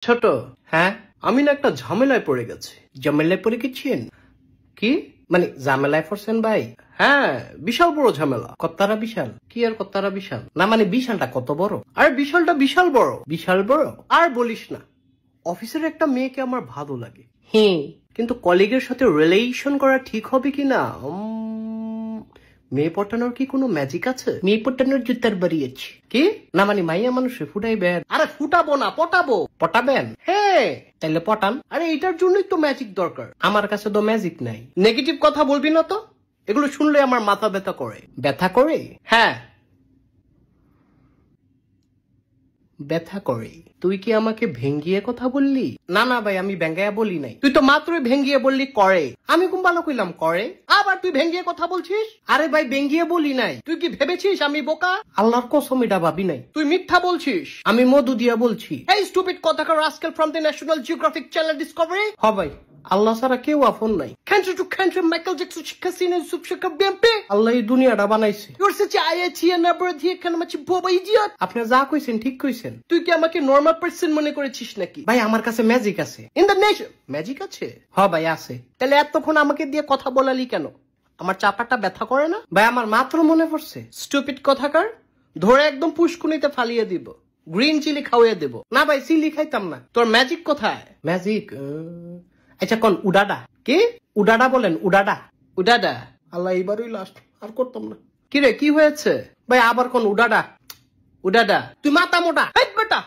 ছোট, হ্যাঁ আমি না একটা ঝামেলায় পড়ে গেছি। ঝামেলায় পড়ে গেছেন? কি মানে ঝামেলায় পড়ছেন ভাই? হ্যাঁ, বিশাল বড় ঝামেলা। কত্তারা বিশাল? কি আর কত্তারা বিশাল? না মানে বিশালটা কত বড়? আর বিশালটা বিশাল বড়। বিশাল বড়? আর বলিস না, অফিসের একটা মেয়েকে আমার ভালো লাগে, হ্যাঁ, কিন্তু কলিগের সাথে রিলেশন করা ঠিক হবে কিনা? মেয়ে পটানোর কি কোনো ম্যাজিক আছে? মেয়ে পটানোর জুতার বাড়িয়েছি। কি না মানে মাইয়া মানুষে ফুটাইবেন? আরে ফুটাবো না, পটাবো। পটাবেন? হ্যাঁ, তাইলে পটান। আরে এটার জন্যই তো ম্যাজিক দরকার। আমার কাছে তো ম্যাজিক নাই। নেগেটিভ কথা বলবি না তো, এগুলো শুনলে আমার মাথা ব্যথা করে। ব্যথা করে? হ্যাঁ, ব্যথা করে। তুই কি আমাকে ভেঙ্গিয়ে কথা বললি? না না ভাই, আমি ভেঙ্গাইয়া বলি নাই। তুই তো মাত্রই ভেঙ্গিয়ে বললি করে। আমি কোন ভালো কইলাম করে, আবার তুই ভেঙ্গিয়ে কথা বলছিস? আরে ভাই ভেঙ্গিয়ে বলি নাই। তুই কি ভেবেছিস আমি বোকা? আল্লাহর কসম এটা ভাবি নাই। তুই মিথ্যা বলছিস। আমি মধু দিয়া বলছি। এই স্টুপিড কথাকার rascal from the National Geographic channel discovery. হ ভাই, আল্লাহ ছাড়া কেউ আপন নাই। Country to country Michael Jackson শিক্ষা সিনে সুপশিক্ষা বিএমপি। আল্লাহ এই দুনিয়াটা বানাইছে। ইউর সাচ আইআইটি এন্ড আবরাধি এখানে মাছি বোবা ইডিয়ট। আপনি যা কইছেন ঠিক কইছেন। তুই কি আমাকে নরমাল পারসন মনে করেছিস নাকি? ভাই আমার কাছে ম্যাজিক আছে। ইন দ্য নেশন ম্যাজিক আছে? হ ভাই আছে। তাহলে এতক্ষণ আমাকে দিয়ে কথা বলালি কেন? আমার চাপাটা ব্যথা করে না? ভাই আমার মাত্র মনে পড়ছে। স্টুপিড কথাকার, ধরে একদম পুষ্কুনিতে ফালিয়ে দিব। গ্রিন চিলি খাওয়াইয়া দেব। না ভাই চিলি খাইতাম না। তোর ম্যাজিক কোথায়? ম্যাজিক আচ্ছা কোন উডাডা? কি উডাডা বলেন? উডাডা? উডাডা? আল্লাহ এইবারই লাস্ট, আর করতাম না। কি রে কি হয়েছে? ভাই আবার কোন উডাডা? উডাডা? তুই মাথা মোটা বেটা।